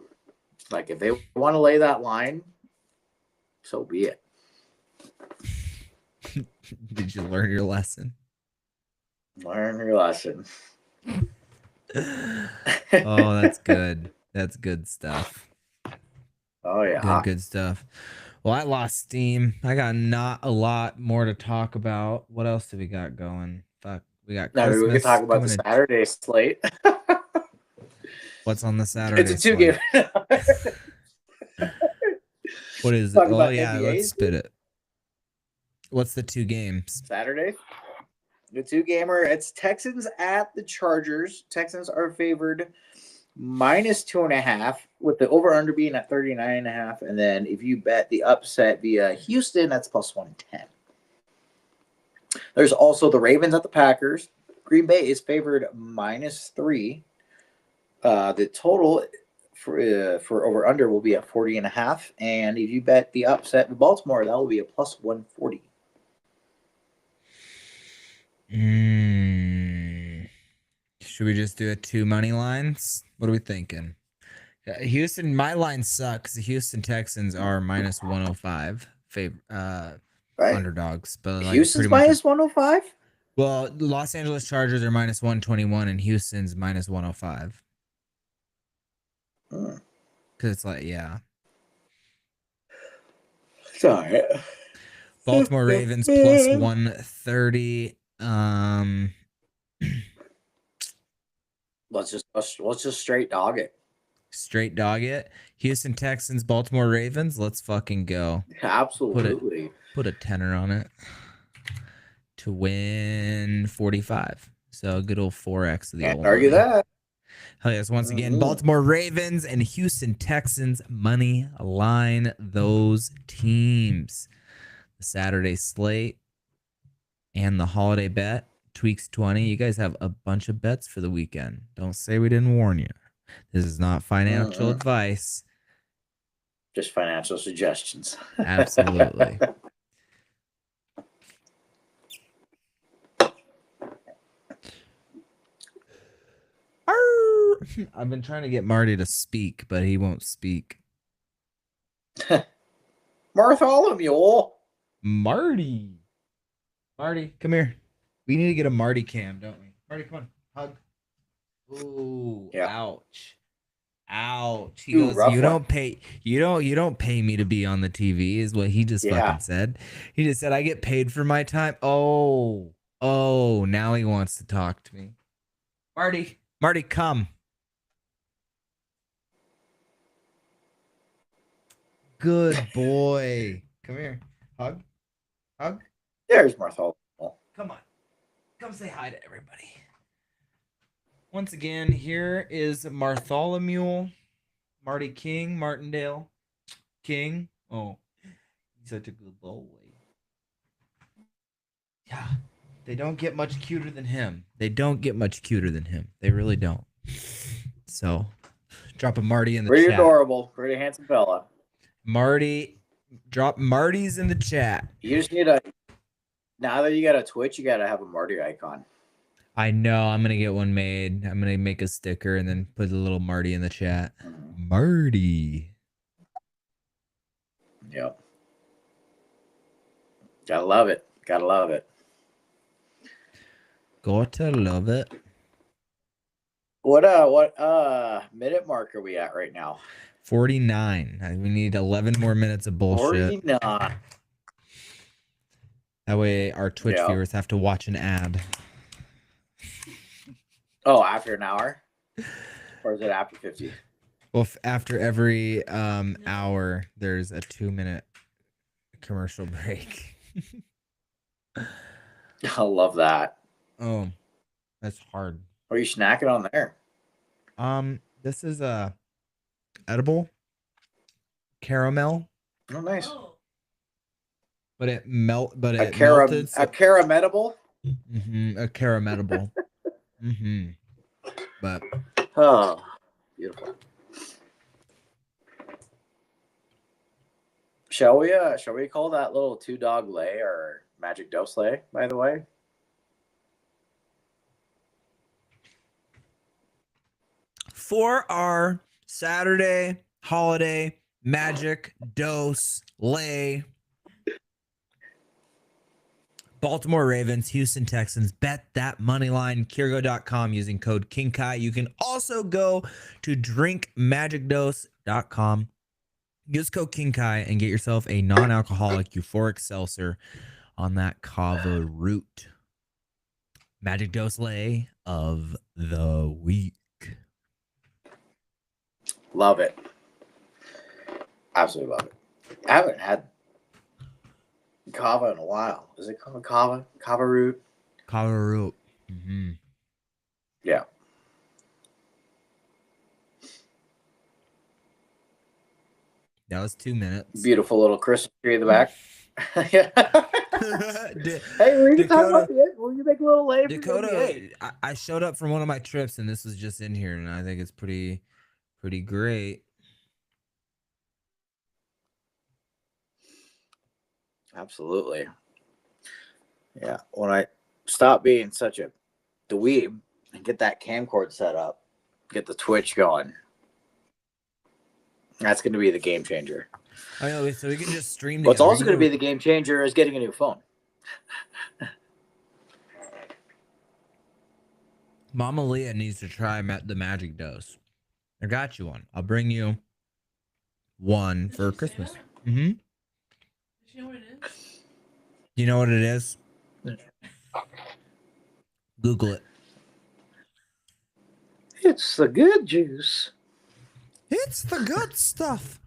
Like if they want to lay that line, so be it. Did you learn your lesson? Learn your lesson. Oh, that's good. That's good stuff. Oh yeah. Good stuff. Well, I lost steam. I got not a lot more to talk about. What else do we got going? Fuck. We got Christmas. Now we can talk about the Saturday slate. What's on the Saturday? It's a 2-game. What is it? Oh yeah, NBA's. Let's spit it. What's the 2 games? Saturday. The 2-gamer. It's Texans at the Chargers. Texans are favored -2.5, with the over/under being at 39.5. And then if you bet the upset via Houston, that's +110. There's also the Ravens at the Packers. Green Bay is favored -3. The total for over/under will be at 40.5. And if you bet the upset with Baltimore, that will be a +140. Should we just do 2 money lines? What are we thinking? Houston, my line sucks. The Houston Texans are -105 underdogs, but like Houston's -105. Well, Los Angeles Chargers are -121, and Houston's -105. Because it's like, yeah. Sorry. Baltimore Ravens +130. Let's just straight dog it. Straight dog it. Houston Texans, Baltimore Ravens. Let's fucking go. Absolutely. Put a tenner on it to win 45. So a good old 4x of the Can't old argue money. that. Hell yes. Once again, Baltimore Ravens and Houston Texans money line those teams. The Saturday slate and the holiday bet. Tweeks 20. You guys have a bunch of bets for the weekend. Don't say we didn't warn you. This is not financial advice. Just financial suggestions. Absolutely. I've been trying to get Marty to speak, but he won't speak. Bartholomew. Marty, come here. We need to get a Marty cam, don't we? Marty, come on, hug. Ooh, yeah. Ouch. He goes, you don't pay me to be on the TV, is what he just fucking said. He just said I get paid for my time. Oh, now he wants to talk to me. Marty, come. Good boy. Come here. Hug. There's Bartholomew. Come on. Come say hi to everybody. Once again, here is Bartholomew, Marty King, Martindale King. Oh, he's such a good boy. Yeah, they don't get much cuter than him. They really don't. So, drop a Marty in the chat. Pretty adorable. Pretty handsome fella. Drop Marty's in the chat. You just need now that you got a Twitch, you got to have a Marty icon. I know. I'm going to get one made. I'm going to make a sticker and then put a little Marty in the chat. Marty. Yep. Gotta love it. Gotta love it. What minute mark are we at right now? 49. We need 11 more minutes of bullshit. 49. That way our Twitch viewers have to watch an ad. Oh, after an hour? Or is it after 50? Well, after every hour, there's a 2-minute commercial break. I love that. Oh, that's hard. What are you snacking on there? This is edible caramel. Oh, nice. But it melted. A caramelable? Mm-hmm, a caramelable. Mm-hmm. But oh, beautiful. Shall we call that little 2-dog lay or magic dose lay, by the way? For our Saturday holiday magic dose lay, Baltimore Ravens, Houston Texans, bet that money line, Kirgo.com using code KingKai. You can also go to drinkmagicdose.com. Use code KingKai and get yourself a non-alcoholic euphoric seltzer on that kava root. Magic dose lay of the week. Love it. Absolutely love it. I haven't had kava in a while. Is it called kava? Kava root? Kava root. Mm-hmm. Yeah. That was 2 minutes. Beautiful little Christmas tree in the back. Yeah. Hey, we can talk about it. Will you make a little late? Dakota, I showed up from one of my trips and this was just in here, and I think it's pretty great. Absolutely. Yeah. When I stop being such a dweeb and get that camcord set up, get the Twitch going, that's going to be the game changer. I know, so we can just stream together. What's also going to be the game changer is getting a new phone. Mama Leah needs to try the magic dose. I got you one. I'll bring you one for Christmas. Mm-hmm. Do you know what it is? Do you know what it is? Google it. It's the good juice. It's the good stuff.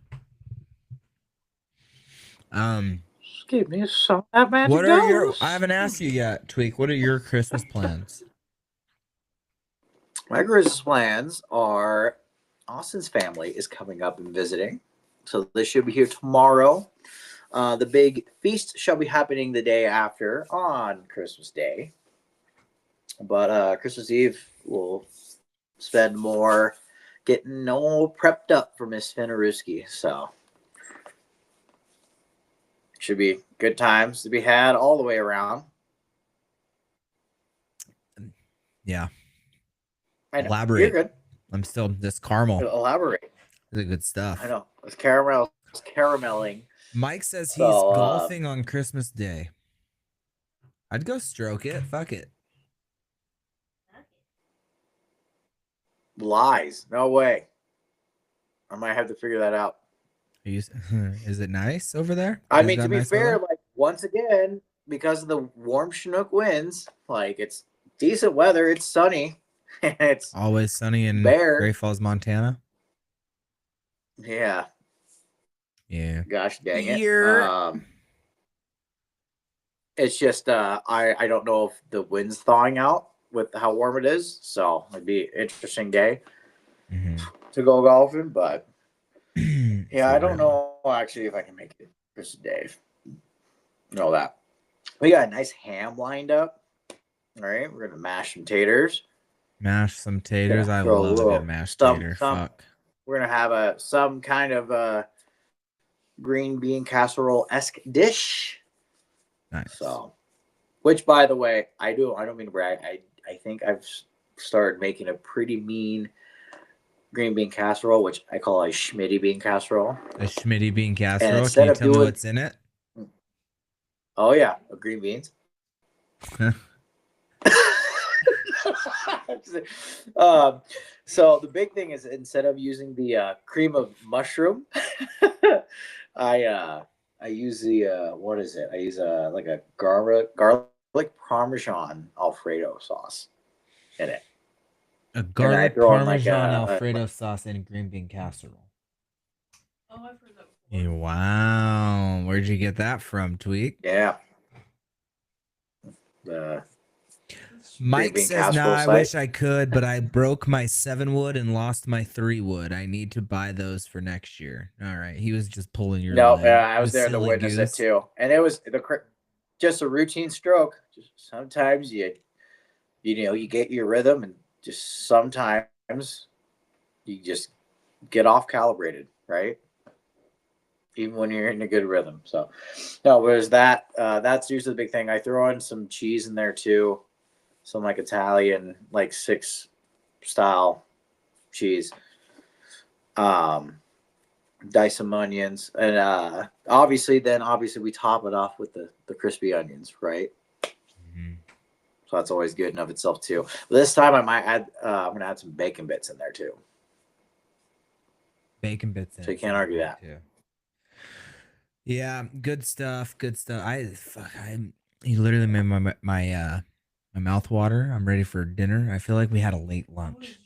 Just give me some of that magic what are dose. your? I haven't asked you yet, Tweek. What are your Christmas plans? My Christmas plans are Austin's family is coming up and visiting, so they should be here tomorrow. The big feast shall be happening the day after on Christmas Day, but Christmas Eve we'll spend more getting all prepped up for Miss Fenneruski. So should be good times to be had all the way around. Yeah. Elaborate. You're good. I'm still this caramel. Elaborate. This is good stuff. I know. It's caramel. It's caramelling. Mike says he's golfing on Christmas Day. I'd go stroke it. Fuck it. Lies. No way. I might have to figure that out. Is it nice over there? I mean, to be fair, like once again, because of the warm Chinook winds, like it's decent weather. It's sunny. It's always sunny in Great Falls, Montana. Yeah. Yeah. Gosh dang it. It's just I don't know if the wind's thawing out with how warm it is, so it'd be an interesting day to go golfing, but yeah, I don't know actually if I can make it Christmas Day. Know that. We got a nice ham lined up. All right, we're gonna mash some taters. Mash some taters. I love a good mashed tater. Fuck. We're gonna have some kind of green bean casserole-esque dish. Nice. So, which by the way, I don't mean to brag. I think I've started making a pretty mean green bean casserole, which I call a schmitty bean casserole. A schmitty bean casserole. Can you tell me what's in it? Oh yeah, green beans. So the big thing is instead of using the cream of mushroom, I use the what is it? I use like a garlic Parmesan Alfredo sauce in it. A garlic Parmesan Alfredo sauce in green bean casserole. Oh, I've heard that before. Wow, where'd you get that from, Tweek? Yeah. Mike says, "No, I wish I could, but I broke my 7-wood and lost my 3-wood. I need to buy those for next year." All right, he was just pulling your. No, I was there to witness it too, and it was just a routine stroke. Just sometimes you get your rhythm, and just sometimes you just get off calibrated, right? even when you're in a good rhythm. So, no, whereas that that's usually the big thing. I throw in some cheese in there too, some like Italian like 6 style cheese. Dice some onions, and obviously we top it off with the crispy onions, right? Mm-hmm. So that's always good in of itself too. But this time I might add I'm gonna add some bacon bits in there too. Bacon bits in. So you can't argue that. Too. Yeah, good stuff. Good stuff. You literally made my mouth water. I'm ready for dinner. I feel like we had a late lunch.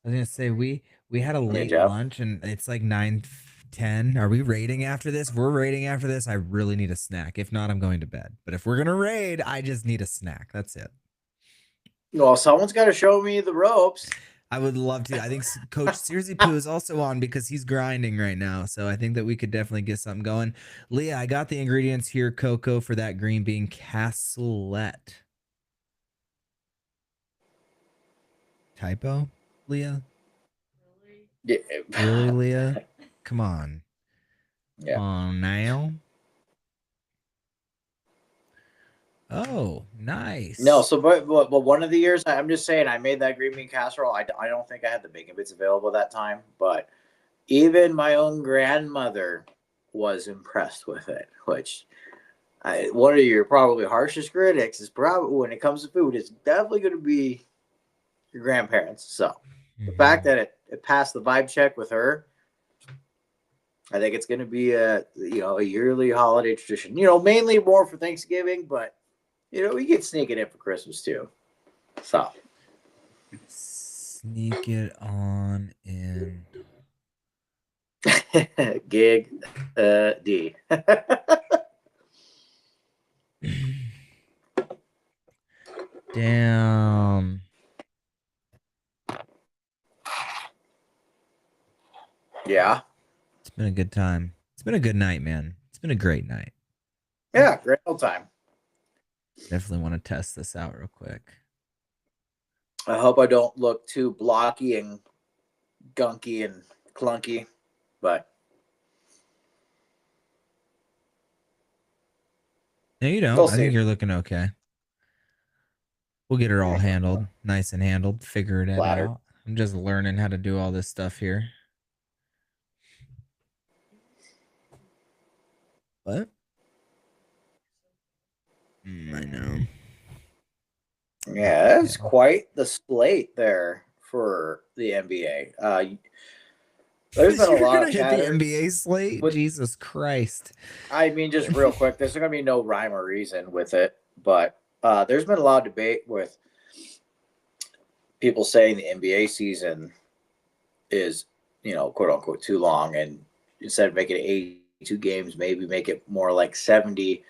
I was gonna say we had a late lunch and it's like 9:10. Are we raiding after this? If we're raiding after this, I really need a snack. If not, I'm going to bed. But if we're gonna raid, I just need a snack. That's it. Well, someone's got to show me the ropes. I would love to. I think Coach Searsy Poo is also on because he's grinding right now. So I think that we could definitely get something going. Leah, I got the ingredients here, Coco, for that green bean cassolette. Typo, Leah? Yeah. Really, Leah? Come on. Yeah. Come on now. Oh, nice. No, so but one of the years, I'm just saying, I made that green bean casserole. I don't think I had the bacon bits available that time, but even my own grandmother was impressed with it. Which one of your probably harshest critics is probably when it comes to food, it's definitely going to be your grandparents. So the fact that it passed the vibe check with her, I think it's going to be a yearly holiday tradition. Mainly more for Thanksgiving, but we get sneak it in for Christmas too. So sneak it on in. Gig D. Damn. Yeah. It's been a good time. It's been a good night, man. It's been a great night. Yeah, great old time. Definitely want to test this out real quick. I hope I don't look too blocky and gunky and clunky, but no, you don't. I think you're looking okay. We'll get her all handled, nice and handled. Figure it out. I'm just learning how to do all this stuff here. What? I know. Yeah, that's quite the slate there for the NBA. There's been a lot of chatter. The NBA slate. Jesus Christ! I mean, just real quick, there's going to be no rhyme or reason with it, but there's been a lot of debate with people saying the NBA season is, quote unquote, too long, and instead of making it 82 games, maybe make it more like 70.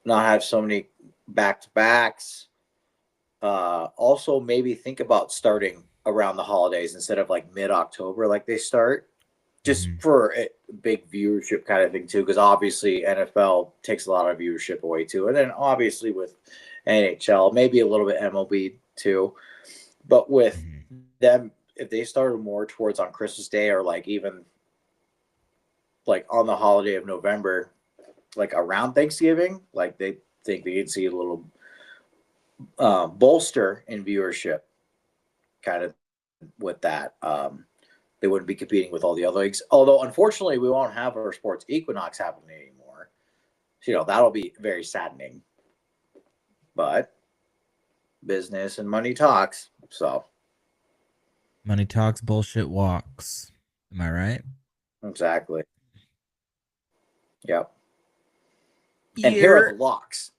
Not have so many back-to-backs. Also, maybe think about starting around the holidays instead of like mid-October, like they start, just for a big viewership kind of thing too. Because obviously NFL takes a lot of viewership away too, and then obviously with NHL, maybe a little bit MLB too. But with them, if they started more towards on Christmas Day or like even like on the holiday of November, like around Thanksgiving, like they think they could see a little bolster in viewership kind of with that. They wouldn't be competing with all the other leagues. Although, unfortunately, we won't have our sports equinox happening anymore. So, that'll be very saddening. But business and money talks. So money talks, bullshit walks. Am I right? Exactly. Yep. And here are the locks.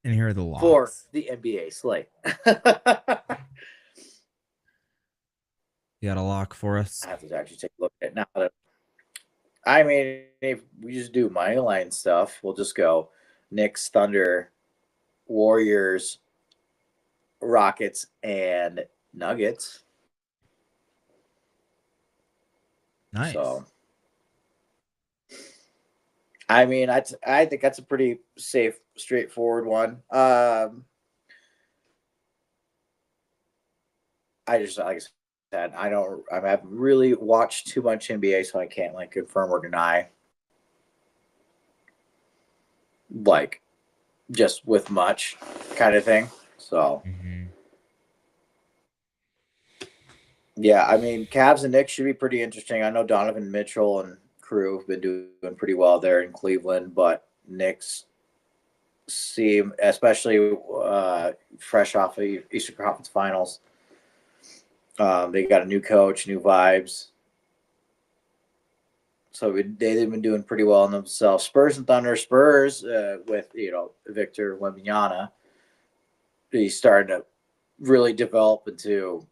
And here are the locks for the NBA slate. You got a lock for us? I have to actually take a look at it now. I mean, if we just do money line stuff, we'll just go Knicks, Thunder, Warriors, Rockets, and Nuggets. Nice. So, I mean, I think that's a pretty safe, straightforward one. I just, like I said, I haven't really watched too much NBA, so I can't like confirm or deny like just with much kind of thing. So yeah, I mean, Cavs and Knicks should be pretty interesting. I know Donovan Mitchell and crew have been doing pretty well there in Cleveland, but Knicks seem, especially fresh off of Eastern Conference Finals, they got a new coach, new vibes. So they've been doing pretty well in themselves. Spurs and Thunder. Spurs with Victor Wembanyama, he's starting to really develop into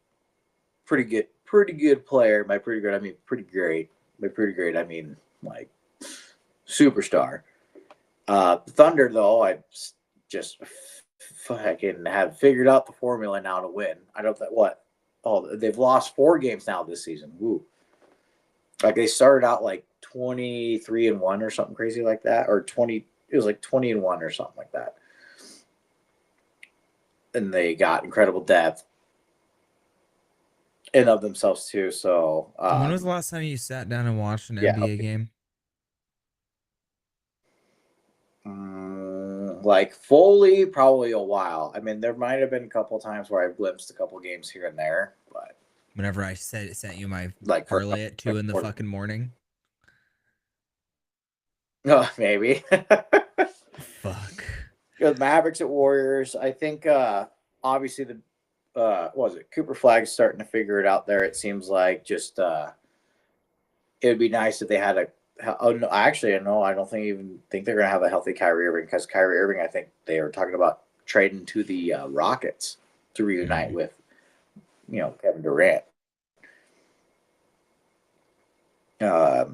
pretty good player. By pretty good, I mean pretty great. By pretty great, I mean like superstar. The Thunder, though, I just fucking have figured out the formula now to win. I don't know what. Oh, they've lost 4 games now this season. Woo. Like they started out like 23-1 or something crazy like that, or 20. It was like 20-1 or something like that, and they got incredible depth in of themselves too. So when was the last time you sat down and watched an NBA game? Like fully, probably a while. I mean, there might have been a couple times where I glimpsed a couple games here and there, but whenever I sent you my parlay at 2 in the fucking morning. Oh, maybe. Fuck. The Mavericks at Warriors. I think obviously the what was it? Cooper Flag's starting to figure it out there. It seems like just it would be nice if they had a. Oh no! Actually, no. I don't even think they're gonna have a healthy Kyrie Irving, because Kyrie Irving, I think they were talking about trading to the Rockets to reunite with, Kevin Durant. I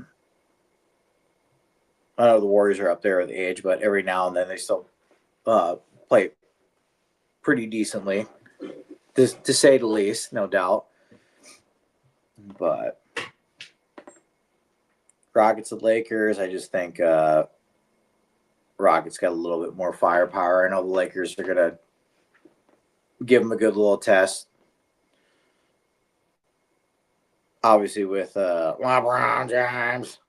know the Warriors are up there with age, but every now and then they still play pretty decently, to say the least, no doubt. But Rockets and Lakers, I just think Rockets got a little bit more firepower. I know the Lakers are going to give them a good little test. Obviously with LeBron James.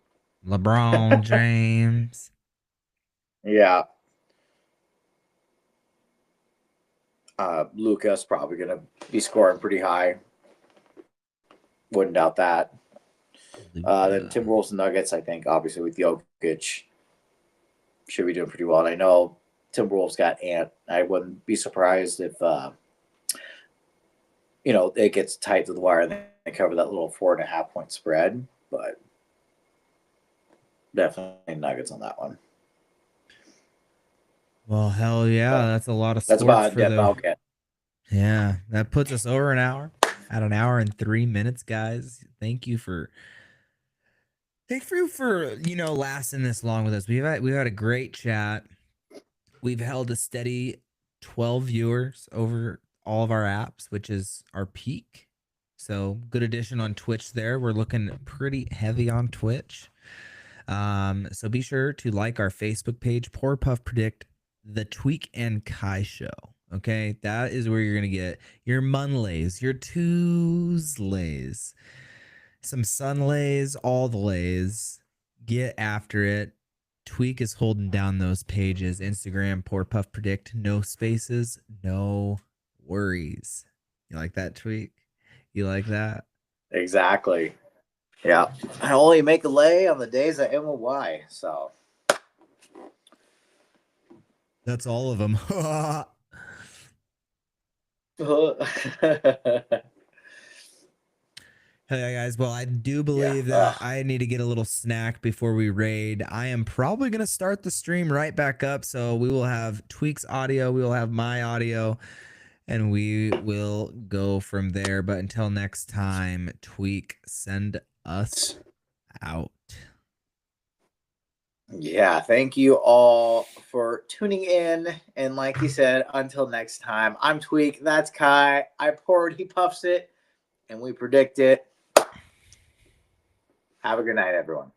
LeBron James. Yeah. Luka's probably going to be scoring pretty high. Wouldn't doubt that. Then Timberwolves and Nuggets, I think, obviously with Jokic, should be doing pretty well. And I know Timberwolves got Ant. I wouldn't be surprised if, it gets tight to the wire and they cover that little 4.5 point spread. But definitely Nuggets on that one. Well, hell yeah, but that's a lot of sports. That's about a depth I'll get. Yeah, that puts us over an hour. At an hour and 3 minutes, guys. Thank you for lasting this long with us. We've had a great chat. We've held a steady 12 viewers over all of our apps, which is our peak. So good addition on Twitch there. We're looking pretty heavy on Twitch. So be sure to like our Facebook page, Pour Puff Predict, the Tweek and Kai Show. Okay, that is where you're gonna get your Munlays, your Tuesdays, some Sunlays, all the lays. Get after it. Tweek is holding down those pages. Instagram, Pour Puff Predict, no spaces, no worries. You like that, Tweek? You like that? Exactly. Yeah. I only make a lay on the days I am a Y. So that's all of them. Hey guys, well, I do believe that I need to get a little snack before we raid. I am probably going to start the stream right back up, so we will have Tweek's audio, we will have my audio, and we will go from there. But until next time, Tweek, send us out. Yeah, thank you all for tuning in. And like he said, until next time, I'm Tweek, that's Kai. I pour it, he puffs it, and we predict it. Have a good night, everyone.